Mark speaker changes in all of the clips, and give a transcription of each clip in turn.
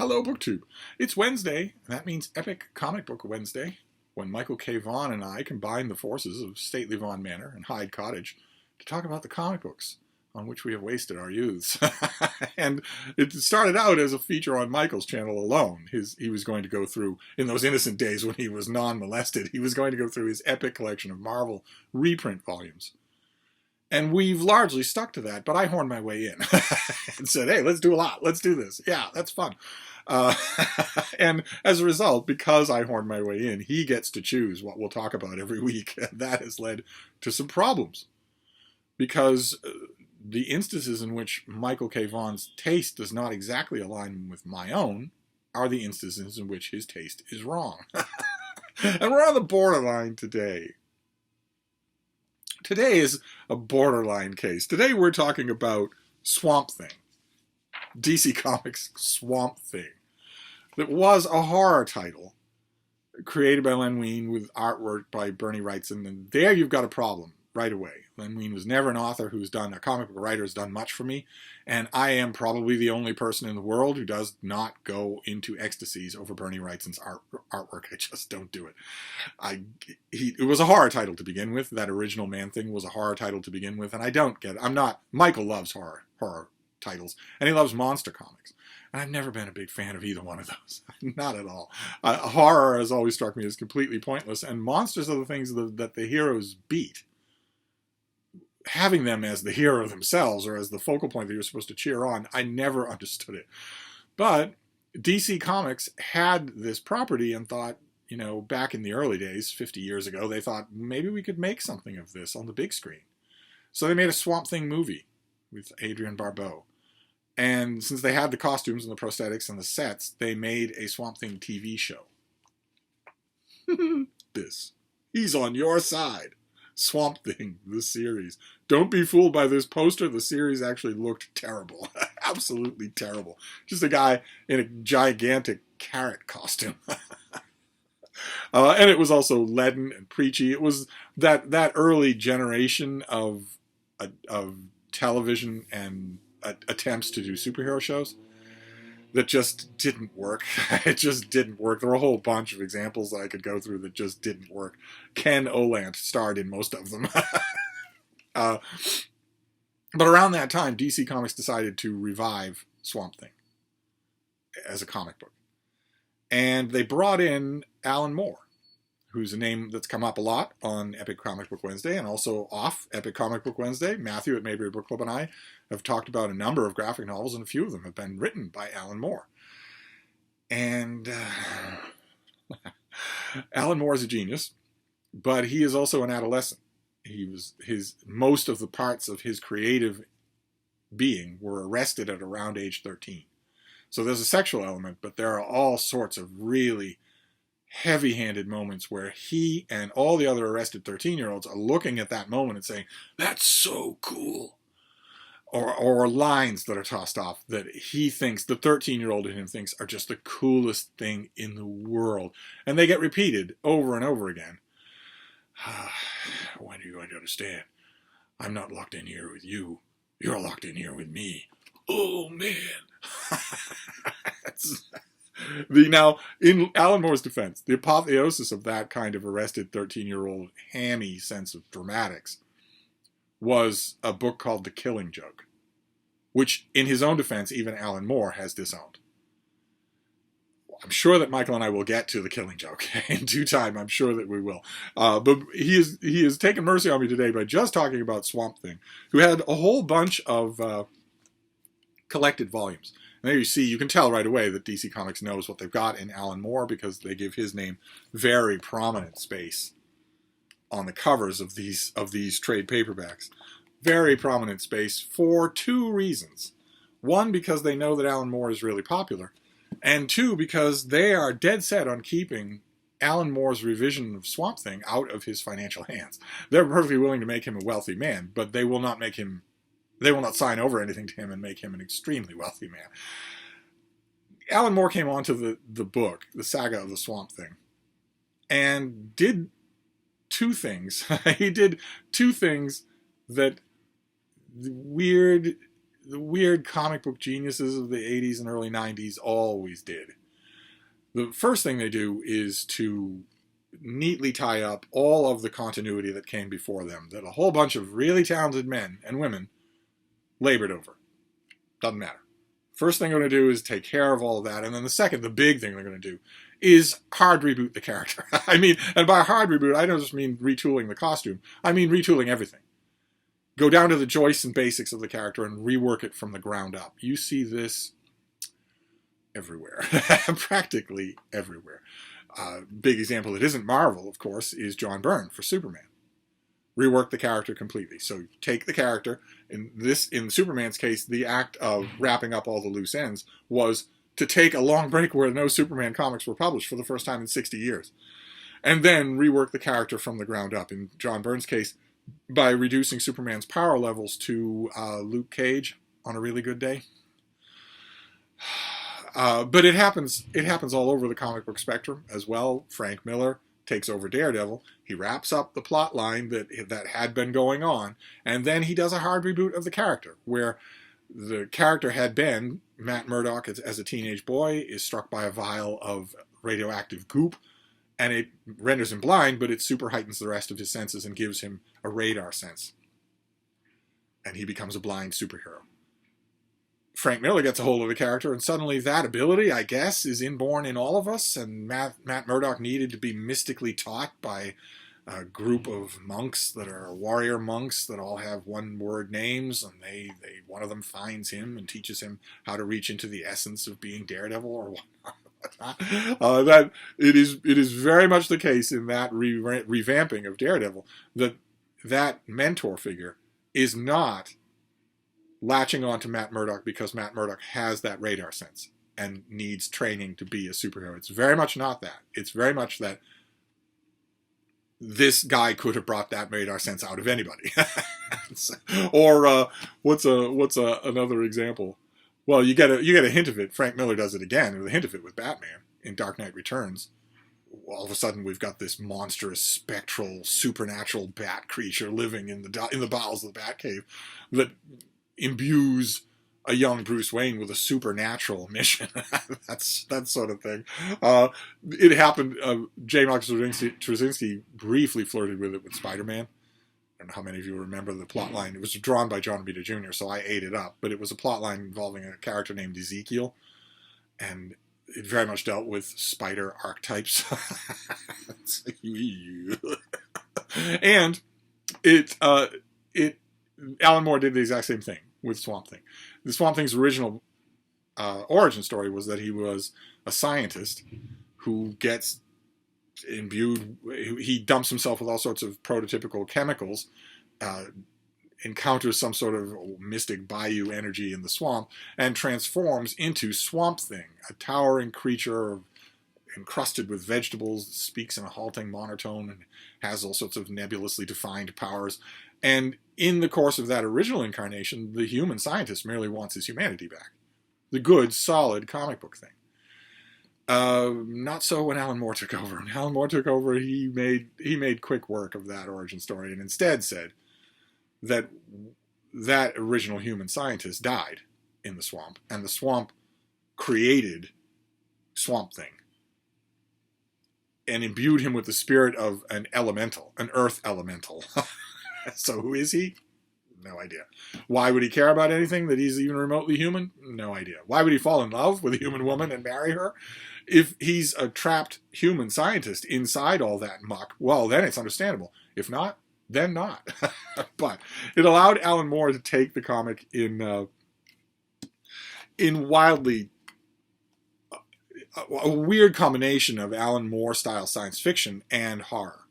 Speaker 1: Hello, BookTube. It's Wednesday, and that means Epic Comic Book Wednesday, when Michael K Vaughan and I combine the forces of Stately Vaughan Manor and Hyde Cottage to talk about the comic books on which we have wasted our youths. And it started out as a feature on Michael's channel alone. He was going to go through, in those innocent days when he was non-molested, he was going to go through his epic collection of Marvel reprint volumes. And we've largely stuck to that, but I horned my way in and said, hey, let's do a lot. Let's do this. Yeah, that's fun. Uh, and as a result, because I horned my way in, he gets to choose what we'll talk about every week. And that has led to some problems. Because the instances in which Michael K. Vaughan's taste does not exactly align with my own are the instances in which his taste is wrong. And we're on the borderline today. Today is a borderline case. Today we're talking about Swamp Thing. DC Comics' Swamp Thing. That was a horror title created by Len Wein with artwork by Bernie Wrightson. And there you've got a problem right away. Len Wein was never an author who's done, a comic book writer who's done much for me. And I am probably the only person in the world who does not go into ecstasies over Bernie Wrightson's artwork. I just don't do it. It was a horror title to begin with. That original Man-Thing was a horror title to begin with. And I don't get it. Michael loves horror titles. And he loves monster comics. And I've never been a big fan of either one of those. Not at all. Horror has always struck me as completely pointless. And monsters are the things that the heroes beat. Having them as the hero themselves or as the focal point that you're supposed to cheer on, I never understood it. But DC Comics had this property and thought, back in the early days, 50 years ago, they thought maybe we could make something of this on the big screen. So they made a Swamp Thing movie with Adrienne Barbeau. And since they had the costumes and the prosthetics and the sets, they made a Swamp Thing TV show. He's on your side. Swamp Thing, the series. Don't be fooled by this poster. The series actually looked terrible. Absolutely terrible. Just a guy in a gigantic carrot costume. And it was also leaden and preachy. It was that early generation of television and attempts to do superhero shows that just didn't work. It just didn't work. There were a whole bunch of examples that I could go through that just didn't work. Ken Olant starred in most of them. But around that time, DC Comics decided to revive Swamp Thing as a comic book. And they brought in Alan Moore, who's a name that's come up a lot on Epic Comic Book Wednesday and also off Epic Comic Book Wednesday. Matthew at Mayberry Book Club and I have talked about a number of graphic novels, and a few of them have been written by Alan Moore. And Alan Moore is a genius, but he is also an adolescent. Most of the parts of his creative being were arrested at around age 13. So there's a sexual element, but there are all sorts of really heavy-handed moments where he and all the other arrested 13-year-olds are looking at that moment and saying, that's so cool. Or lines that are tossed off that he thinks, the 13-year-old in him thinks, are just the coolest thing in the world. And they get repeated over and over again. When are you going to understand? I'm not locked in here with you. You're locked in here with me. Oh, man. Now, in Alan Moore's defense, the apotheosis of that kind of arrested 13-year-old hammy sense of dramatics was a book called The Killing Joke, which, in his own defense, even Alan Moore has disowned. I'm sure that Michael and I will get to The Killing Joke in due time. I'm sure that we will. But he has taken mercy on me today by just talking about Swamp Thing, who had a whole bunch of collected volumes. And there you can tell right away that DC Comics knows what they've got in Alan Moore, because they give his name very prominent space on the covers of these trade paperbacks. Very prominent space for two reasons. One, because they know that Alan Moore is really popular. And two, because they are dead set on keeping Alan Moore's revision of Swamp Thing out of his financial hands. They're perfectly willing to make him a wealthy man, but they will not sign over anything to him and make him an extremely wealthy man. Alan Moore came onto the book, the saga of the Swamp Thing, and did two things. He did two things that weird the weird comic book geniuses of the 80s and early 90s always did. The first thing they do is to neatly tie up all of the continuity that came before them, that a whole bunch of really talented men and women labored over. Doesn't matter. First thing they're going to do is take care of all of that, and then the second, the big thing they're going to do, is hard reboot the character. I mean, and by hard reboot, I don't just mean retooling the costume. I mean retooling everything. Go down to the joists and basics of the character and rework it from the ground up. You see this everywhere. Practically everywhere. Big example that isn't Marvel, of course, is John Byrne for Superman. Rework the character completely. So take the character. In Superman's case, the act of wrapping up all the loose ends was to take a long break where no Superman comics were published for the first time in 60 years. And then rework the character from the ground up. In John Byrne's case, by reducing Superman's power levels to Luke Cage on a really good day. But it happens all over the comic book spectrum as well. Frank Miller takes over Daredevil. He wraps up the plot line that had been going on, and then he does a hard reboot of the character, where the character had been Matt Murdock as a teenage boy, is struck by a vial of radioactive goop, and it renders him blind, but it super heightens the rest of his senses and gives him a radar sense. And he becomes a blind superhero. Frank Miller gets a hold of the character, and suddenly that ability, I guess, is inborn in all of us, and Matt Murdock needed to be mystically taught by a group of monks that are warrior monks that all have one-word names, and one of them finds him and teaches him how to reach into the essence of being Daredevil or whatnot. That it is very much the case in that revamping of Daredevil that mentor figure is not latching on to Matt Murdock because Matt Murdock has that radar sense and needs training to be a superhero. It's very much not that. It's very much that this guy could have brought that radar sense out of anybody. Or what's another example? Well, you get a hint of it. Frank Miller does it again. There's a hint of it with Batman in Dark Knight Returns. All of a sudden, we've got this monstrous, spectral, supernatural bat creature living in the bowels of the Batcave that imbues a young Bruce Wayne with a supernatural mission. that sort of thing. It happened. J. Michael Straczynski briefly flirted with it with Spider-Man. I don't know how many of you remember the plot line. It was drawn by John Romita Jr., so I ate it up. But it was a plot line involving a character named Ezekiel, and it very much dealt with spider archetypes. And Alan Moore did the exact same thing with Swamp Thing. The Swamp Thing's original origin story was that he was a scientist who gets imbued, he dumps himself with all sorts of prototypical chemicals, encounters some sort of mystic bayou energy in the swamp, and transforms into Swamp Thing, a towering creature encrusted with vegetables, speaks in a halting monotone, and has all sorts of nebulously defined powers. And in the course of that original incarnation, the human scientist merely wants his humanity back. The good, solid comic book thing. Not so when Alan Moore took over. When Alan Moore took over, he made quick work of that origin story and instead said that original human scientist died in the swamp, and the swamp created Swamp Thing and imbued him with the spirit of an elemental, an earth elemental. So who is he? No idea. Why would he care about anything that he's even remotely human? No idea. Why would he fall in love with a human woman and marry her? If he's a trapped human scientist inside all that muck, well, then it's understandable. If not, then not. But it allowed Alan Moore to take the comic in wildly a weird combination of Alan Moore style science fiction and horror.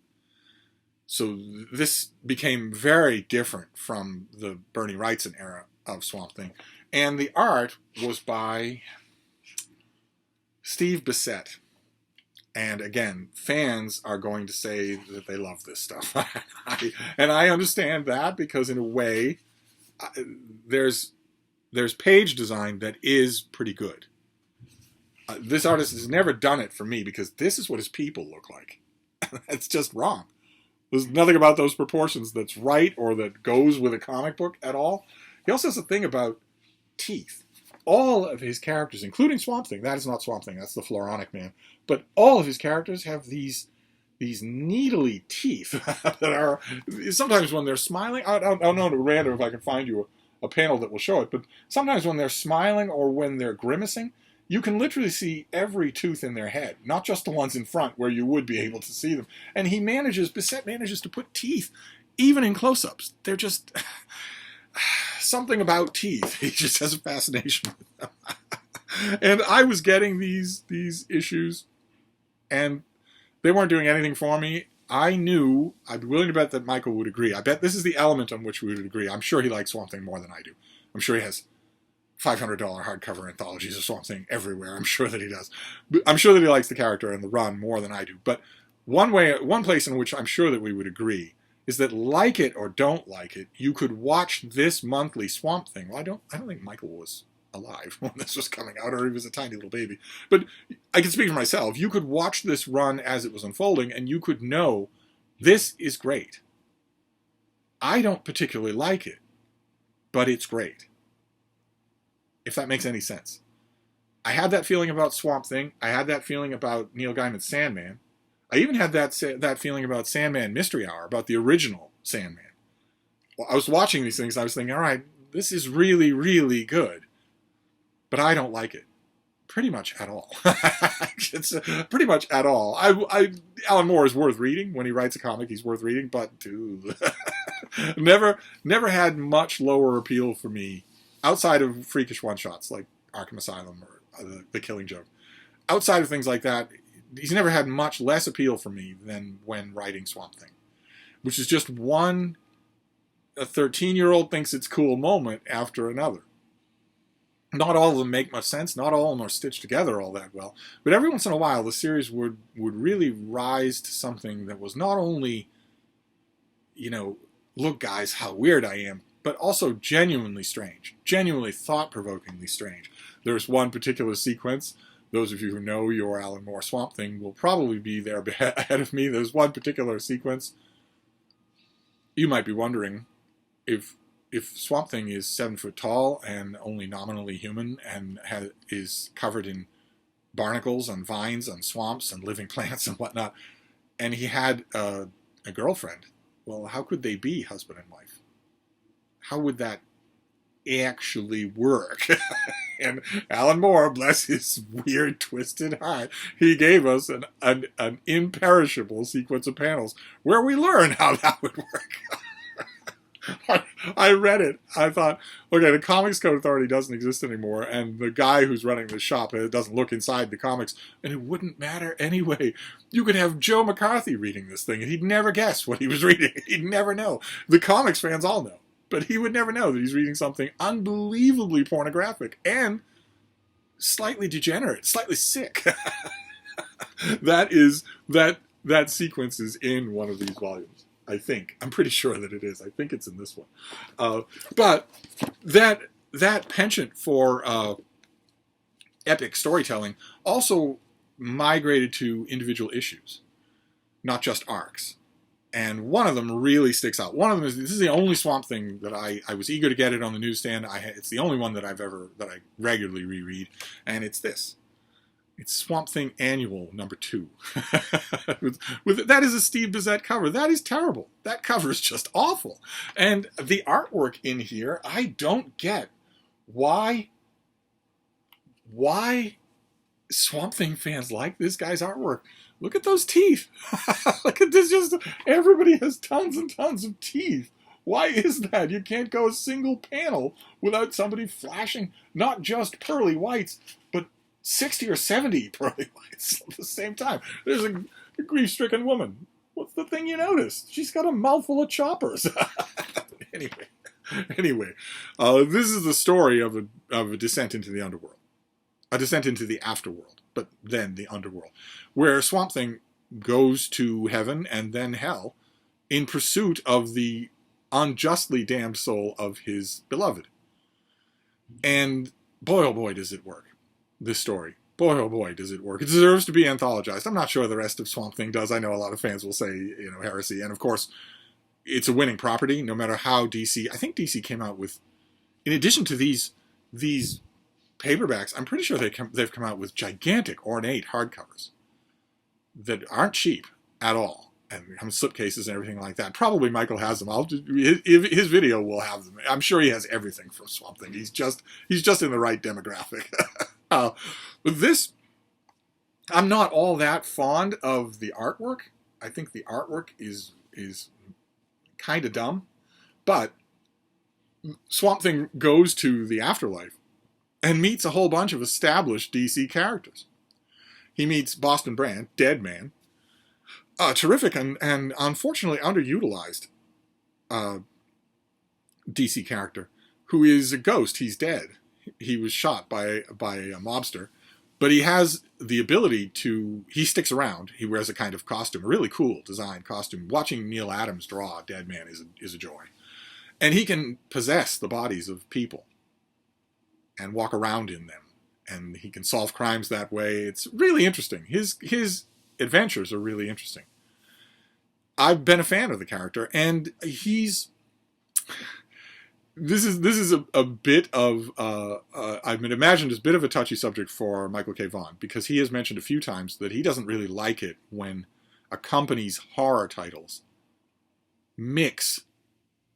Speaker 1: So this became very different from the Bernie Wrightson era of Swamp Thing. And the art was by Steve Bissette. And again, fans are going to say that they love this stuff. And I understand that because in a way, there's page design that is pretty good. This artist has never done it for me because this is what his people look like. It's just wrong. There's nothing about those proportions that's right or that goes with a comic book at all. He also has a thing about teeth. All of his characters, including Swamp Thing, that is not Swamp Thing, that's the Floronic Man, but all of his characters have these needly teeth that are, sometimes when they're smiling, I don't know at random if I can find you a panel that will show it, but sometimes when they're smiling or when they're grimacing, you can literally see every tooth in their head, not just the ones in front where you would be able to see them. And Bissett manages to put teeth even in close-ups. They're just something about teeth. He just has a fascination with them. And I was getting these issues, and they weren't doing anything for me. I'd be willing to bet that Michael would agree. I bet this is the element on which we would agree. I'm sure he likes Swamp Thing more than I do. I'm sure he has $500 hardcover anthologies of Swamp Thing everywhere. I'm sure that he does. I'm sure that he likes the character and the run more than I do. But one place in which I'm sure that we would agree is that, like it or don't like it, you could watch this monthly Swamp Thing. Well, I don't think Michael was alive when this was coming out, or he was a tiny little baby. But I can speak for myself. You could watch this run as it was unfolding, and you could know this is great. I don't particularly like it, but it's great. If that makes any sense. I had that feeling about Swamp Thing. I had that feeling about Neil Gaiman's Sandman. I even had that feeling about Sandman Mystery Hour, about the original Sandman. Well, I was watching these things, and I was thinking, all right, this is really, really good. But I don't like it. Pretty much at all. It's pretty much at all. Alan Moore is worth reading. When he writes a comic, he's worth reading, but dude, never had much lower appeal for me outside of freakish one-shots like Arkham Asylum or the Killing Joke. Outside of things like that, he's never had much less appeal for me than when writing Swamp Thing, which is just a 13-year-old thinks it's cool moment after another. Not all of them make much sense. Not all of them are stitched together all that well. But every once in a while, the series would really rise to something that was not only, look, guys, how weird I am, but also genuinely strange, genuinely thought-provokingly strange. There's one particular sequence. Those of you who know your Alan Moore Swamp Thing will probably be there ahead of me. There's one particular sequence. You might be wondering if Swamp Thing is 7 foot tall and only nominally human and is covered in barnacles and vines and swamps and living plants and whatnot, and he had a girlfriend, well, how could they be husband and wife? How would that actually work? And Alan Moore, bless his weird, twisted heart, he gave us an imperishable sequence of panels where we learn how that would work. I read it. I thought, okay, the Comics Code Authority doesn't exist anymore, and the guy who's running the shop doesn't look inside the comics, and it wouldn't matter anyway. You could have Joe McCarthy reading this thing, and he'd never guess what he was reading. He'd never know. The comics fans all know, but he would never know that he's reading something unbelievably pornographic and slightly degenerate, slightly sick. That sequence is in one of these volumes. I think. I'm pretty sure that it is. I think it's in this one. But that penchant for epic storytelling also migrated to individual issues, not just arcs. And one of them really sticks out. One of them is, this is the only Swamp Thing that I was eager to get it on the newsstand. It's the only one that I regularly reread, and it's this. It's Swamp Thing Annual #2. That is a Steve Bissett cover. That is terrible. That cover is just awful. And the artwork in here, I don't get why Swamp Thing fans like this guy's artwork. Look at those teeth. Look at this. Just everybody has tons and tons of teeth. Why is that? You can't go a single panel without somebody flashing not just pearly whites, but 60 or 70 pearly whites at the same time. There's a grief-stricken woman. What's the thing you noticed? She's got a mouthful of choppers. Anyway, this is the story of a descent into the underworld. A descent into the afterworld, but then the underworld, where Swamp Thing goes to heaven and then hell in pursuit of the unjustly damned soul of his beloved. And boy, oh boy, does it work. This story. Boy, oh boy, does it work. It deserves to be anthologized. I'm not sure the rest of Swamp Thing does. I know a lot of fans will say, heresy. And of course, it's a winning property, no matter how DC... I think DC came out with, in addition to these these paperbacks, I'm pretty sure they've come out with gigantic, ornate hardcovers that aren't cheap at all, and come slipcases and everything like that. Probably Michael has them. His video will have them. I'm sure he has everything from Swamp Thing. He's just in the right demographic. But this, I'm not all that fond of the artwork. I think the artwork is kind of dumb, but Swamp Thing goes to the afterlife and meets a whole bunch of established DC characters. He meets Boston Brand, Dead Man, a terrific and unfortunately underutilized DC character, who is a ghost. He's dead. He was shot by a mobster, but he has the ability to, he sticks around. He wears a kind of costume, a really cool design costume. Watching Neil Adams draw Dead Man is a joy. And he can possess the bodies of people and walk around in them. And he can solve crimes that way. It's really interesting. His adventures are really interesting. I've been a fan of the character, and this is a bit of I've been imagined as a bit of a touchy subject for Michael K. Vaughan, because he has mentioned a few times that he doesn't really like it when a company's horror titles mix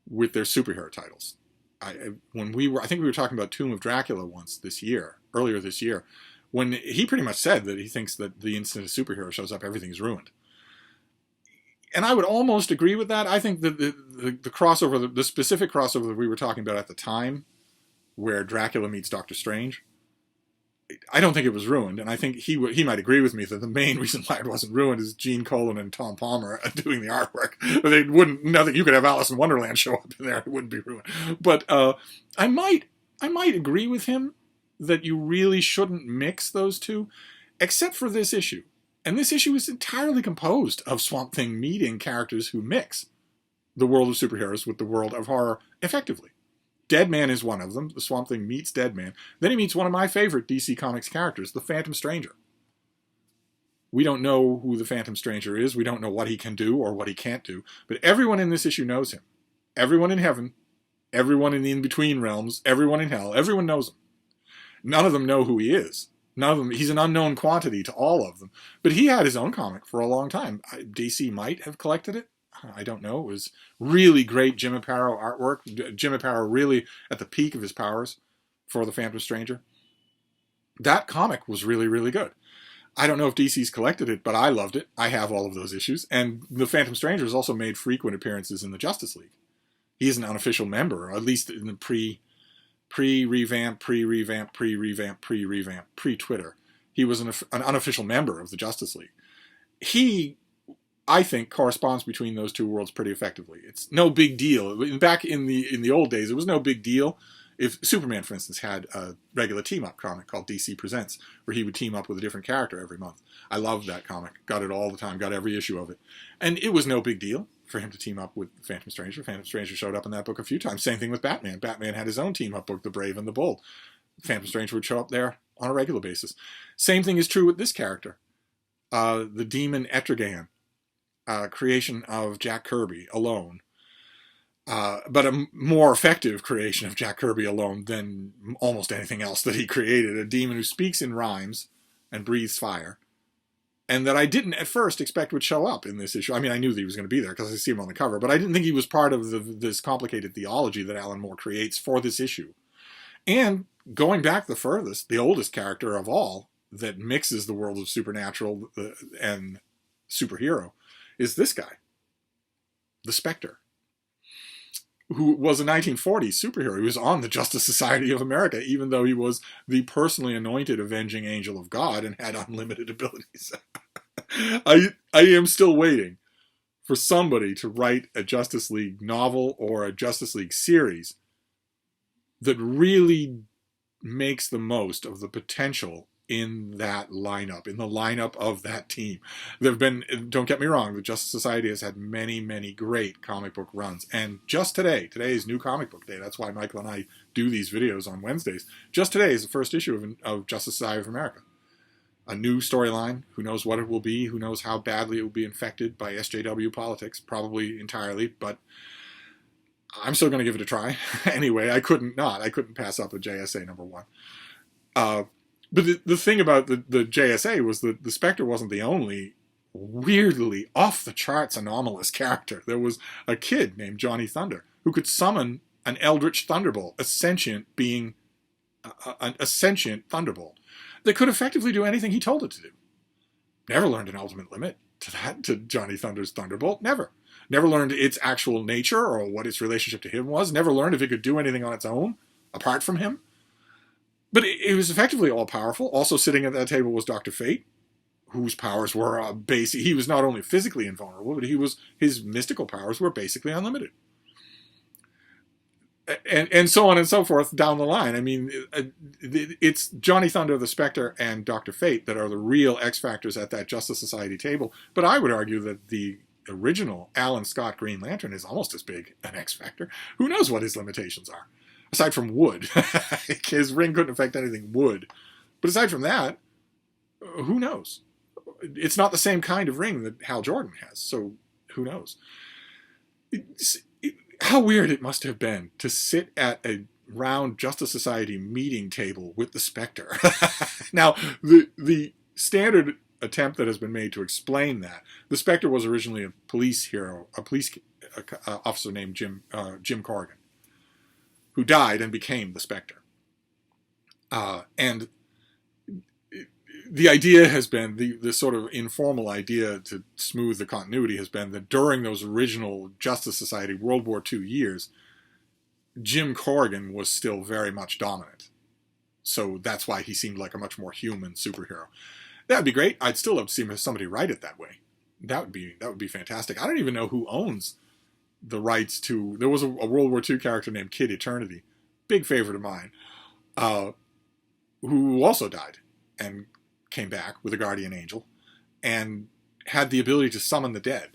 Speaker 1: with their superhero titles. I think we were talking about Tomb of Dracula earlier this year, when he pretty much said that he thinks that the instant a superhero shows up, everything's ruined. And I would almost agree with that. I think that the crossover, the specific crossover that we were talking about at the time, where Dracula meets Doctor Strange, I don't think it was ruined. And I think he might agree with me that the main reason why it wasn't ruined is Gene Colan and Tom Palmer doing the artwork. They wouldn't, nothing, you could have Alice in Wonderland show up in there, it wouldn't be ruined. But I might agree with him that you really shouldn't mix those two, except for this issue. And this issue is entirely composed of Swamp Thing meeting characters who mix the world of superheroes with the world of horror effectively. Dead Man is one of them. The Swamp Thing meets Dead Man. Then he meets one of my favorite DC Comics characters, the Phantom Stranger. We don't know who the Phantom Stranger is. We don't know what he can do or what he can't do. But everyone in this issue knows him. Everyone in heaven, everyone in the in-between realms, everyone in hell, everyone knows him. None of them know who he is. None of them. He's an unknown quantity to all of them. But he had his own comic for a long time. DC might have collected it. I don't know. It was really great Jim Aparo artwork. Jim Aparo really at the peak of his powers for the Phantom Stranger. That comic was really, really good. I don't know if DC's collected it, but I loved it. I have all of those issues. And the Phantom Stranger has also made frequent appearances in the Justice League. He is an unofficial member, or at least in the pre-revamp, pre-Twitter. He was an unofficial member of the Justice League. He, I think, corresponds between those two worlds pretty effectively. It's no big deal. Back in the old days, it was no big deal if Superman, for instance, had a regular team-up comic called DC Presents, where he would team up with a different character every month. I loved that comic. Got it all the time. Got every issue of it. And it was no big deal for him to team up with Phantom Stranger. Phantom Stranger showed up in that book a few times. Same thing with Batman. Batman had his own team-up book, The Brave and the Bold. Phantom Stranger would show up there on a regular basis. Same thing is true with this character. The Demon Etrigan, creation of Jack Kirby alone. But a more effective creation of Jack Kirby alone than almost anything else that he created. A demon who speaks in rhymes and breathes fire. And that I didn't at first expect would show up in this issue. I mean, I knew that he was going to be there because I see him on the cover, but I didn't think he was part of this complicated theology that Alan Moore creates for this issue. And going back the furthest, the oldest character of all that mixes the world of supernatural and superhero is this guy, the Specter, who was a 1940s superhero. He was on the Justice Society of America, even though he was the personally anointed avenging angel of God and had unlimited abilities. I am still waiting for somebody to write a Justice League novel or a Justice League series that really makes the most of the potential in that lineup, in the lineup of that team. There have been, don't get me wrong, the Justice Society has had many, many great comic book runs. And just today is New Comic Book Day. That's why Michael and I do these videos on Wednesdays. Just today is the first issue of Justice Society of America. A new storyline. Who knows what it will be? Who knows how badly it will be infected by SJW politics? Probably entirely. But I'm still going to give it a try. Anyway, I couldn't pass up a JSA #1. But the thing about the JSA was that the Specter wasn't the only weirdly off-the-charts anomalous character. There was a kid named Johnny Thunder who could summon an eldritch thunderbolt, a sentient being, a sentient thunderbolt that could effectively do anything he told it to do. Never learned an ultimate limit to Johnny Thunder's thunderbolt. Never learned its actual nature or what its relationship to him was. Never learned if it could do anything on its own apart from him. But it was effectively all-powerful. Also sitting at that table was Dr. Fate, whose powers were basic. He was not only physically invulnerable, but his mystical powers were basically unlimited. And so on and so forth down the line. I mean, it's Johnny Thunder, the Specter, and Dr. Fate that are the real X factors at that Justice Society table. But I would argue that the original Alan Scott Green Lantern is almost as big an X factor. Who knows what his limitations are? Aside from wood. His ring couldn't affect anything wood. But aside from that, who knows? It's not the same kind of ring that Hal Jordan has, so who knows? How weird it must have been to sit at a round Justice Society meeting table with the Specter. Now, the standard attempt that has been made to explain that, the Specter was originally a police hero, a police officer named Jim Corrigan, who died and became the Specter. And the idea has been, the sort of informal idea to smooth the continuity has been that during those original Justice Society World War II years, Jim Corrigan was still very much dominant. So that's why he seemed like a much more human superhero. That would be great. I'd still love to see somebody write it that way. That would be fantastic. I don't even know who owns the rights to... There was a World War II character named Kid Eternity, big favorite of mine, who also died and came back with a guardian angel and had the ability to summon the dead.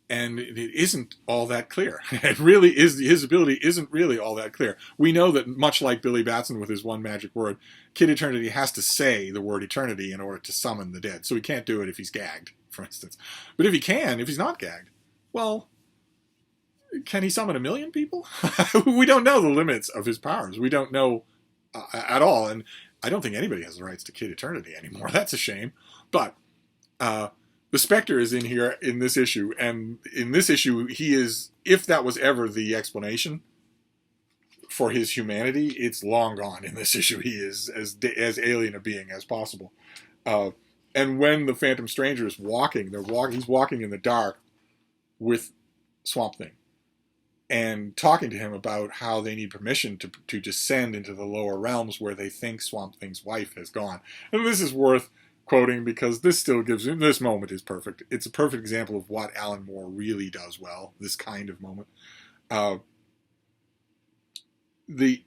Speaker 1: And it isn't all that clear. It really is. His ability isn't really all that clear. We know that much like Billy Batson with his one magic word, Kid Eternity has to say the word eternity in order to summon the dead. So he can't do it if he's gagged, for instance. But if he can, if he's not gagged, well, can he summon 1 million people? We don't know the limits of his powers. We don't know at all. And I don't think anybody has the rights to Kid Eternity anymore. That's a shame. But the Specter is in here in this issue. And in this issue, he is, if that was ever the explanation for his humanity, it's long gone in this issue. He is as alien a being as possible. And when the Phantom Stranger is walking, he's walking in the dark with Swamp Thing and talking to him about how they need permission to descend into the lower realms where they think Swamp Thing's wife has gone. And this is worth quoting because this still gives him, this moment is perfect. It's a perfect example of what Alan Moore really does well, this kind of moment. The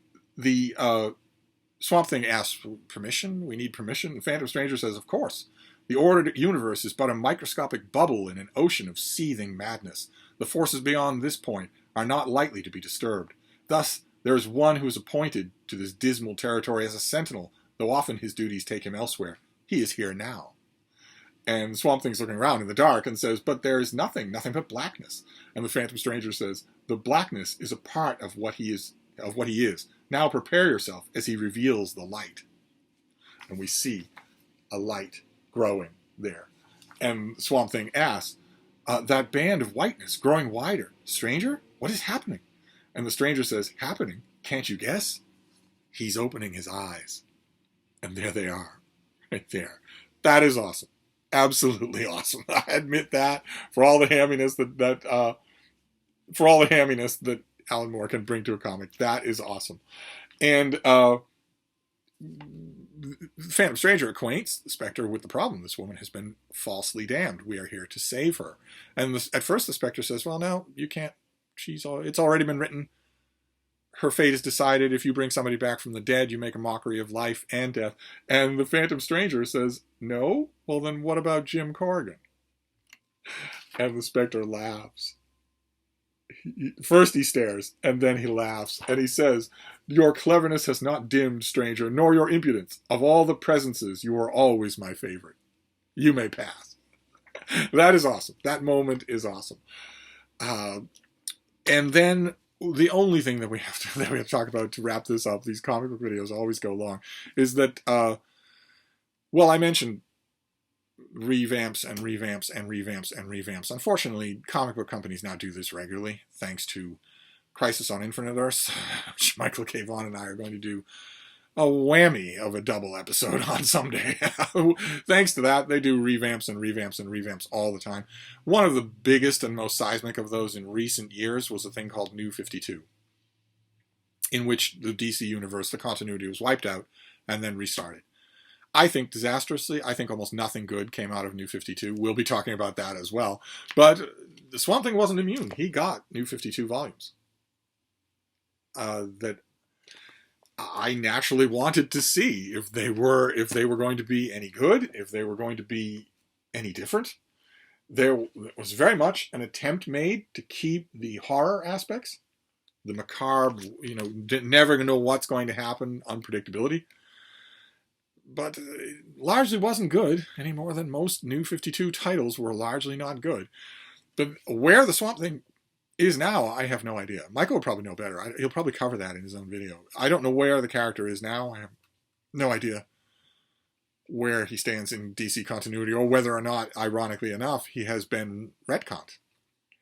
Speaker 1: Swamp Thing asks for permission. We need permission. The Phantom Stranger says, of course. The ordered universe is but a microscopic bubble in an ocean of seething madness. The forces beyond this point are not likely to be disturbed. Thus, there is one who is appointed to this dismal territory as a sentinel, though often his duties take him elsewhere. He is here now. And Swamp Thing's looking around in the dark and says, but there is nothing but blackness. And the Phantom Stranger says, the blackness is a part of what he is. Now prepare yourself as he reveals the light. And we see a light growing there. And Swamp Thing asks, that band of whiteness growing wider. Stranger, what is happening? And the Stranger says, happening? Can't you guess? He's opening his eyes. And there they are, right there. That is awesome. Absolutely awesome. I admit that for all the hamminess that Alan Moore can bring to a comic. That is awesome. And Phantom Stranger acquaints the Spectre with the problem. This woman has been falsely damned. We are here to save her. And at first the Spectre says, well, no, you can't. It's already been written. Her fate is decided. If you bring somebody back from the dead, you make a mockery of life and death. And the Phantom Stranger says, no? Well, then what about Jim Corrigan? And the Spectre laughs. First he stares, and then he laughs, and he says, your cleverness has not dimmed, stranger, nor your impudence. Of all the presences, you are always my favorite. You may pass. That is awesome. That moment is awesome. And then the only thing that we have to talk about to wrap this up, these comic book videos always go long, is that well, I mentioned revamps and revamps and revamps and revamps. Unfortunately, comic book companies now do this regularly, thanks to Crisis on Infinite Earths, which Michael K. Vaughan and I are going to do a whammy of a double episode on someday. Thanks to that, they do revamps and revamps and revamps all the time. One of the biggest and most seismic of those in recent years was a thing called New 52, in which the DC universe, the continuity was wiped out and then restarted. I think disastrously. I think almost nothing good came out of New 52. We'll be talking about that as well. But the Swamp Thing wasn't immune. He got New 52 volumes that I naturally wanted to see if they were going to be any good, if they were going to be any different. There was very much an attempt made to keep the horror aspects, the macabre, never know what's going to happen, unpredictability. But it largely wasn't good, any more than most New 52 titles were largely not good. But where the Swamp Thing is now, I have no idea. Michael will probably know better. He'll probably cover that in his own video. I don't know where the character is now. I have no idea where he stands in DC continuity, or whether or not, ironically enough, he has been retconned.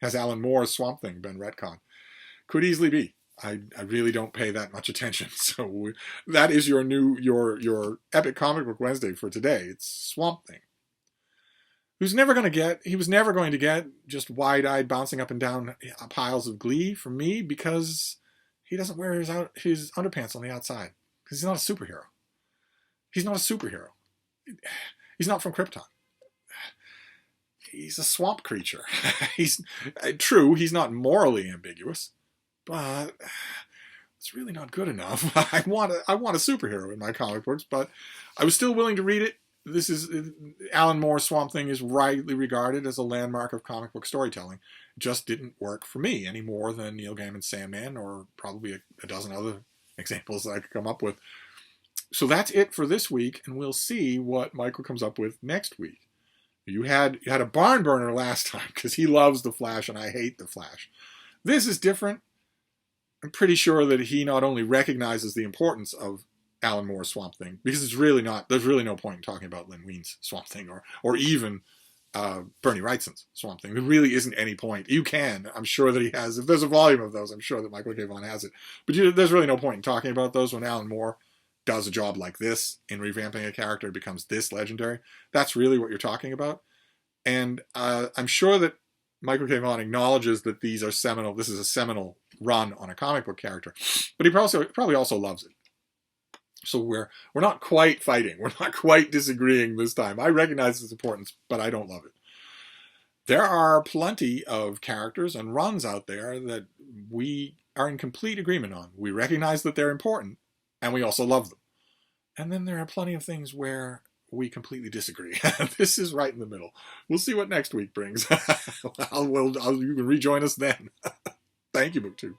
Speaker 1: Has Alan Moore's Swamp Thing been retconned? Could easily be. I really don't pay that much attention. So that is your Epic Comic Book Wednesday for today. It's Swamp Thing. He was never going to get just wide-eyed bouncing up and down piles of glee from me, because he doesn't wear his underpants on the outside. Because he's not a superhero. He's not a superhero. He's not from Krypton. He's a swamp creature. He's not morally ambiguous, but it's really not good enough. I want a superhero in my comic books, but I was still willing to read it. Alan Moore's Swamp Thing is rightly regarded as a landmark of comic book storytelling. It just didn't work for me any more than Neil Gaiman's Sandman, or probably a dozen other examples that I could come up with. So that's it for this week, and we'll see what Michael comes up with next week. You had a barn burner last time because he loves The Flash and I hate The Flash. This is different. I'm pretty sure that he not only recognizes the importance of Alan Moore's Swamp Thing, because there's really no point in talking about Lin Wein's Swamp Thing or even Bernie Wrightson's Swamp Thing. There really isn't any point. You can. I'm sure that he has. If there's a volume of those, I'm sure that Michael K. Vaughan has it. But there's really no point in talking about those when Alan Moore does a job like this in revamping a character, it becomes this legendary. That's really what you're talking about. And I'm sure that Michael K. Vaughan acknowledges that this is a seminal run on a comic book character, but he probably also loves it. So we're not quite fighting. We're not quite disagreeing this time. I recognize its importance, but I don't love it. There are plenty of characters and runs out there that we are in complete agreement on. We recognize that they're important, and we also love them. And then there are plenty of things where we completely disagree. This is right in the middle. We'll see what next week brings. You can rejoin us then. Thank you, BookTube.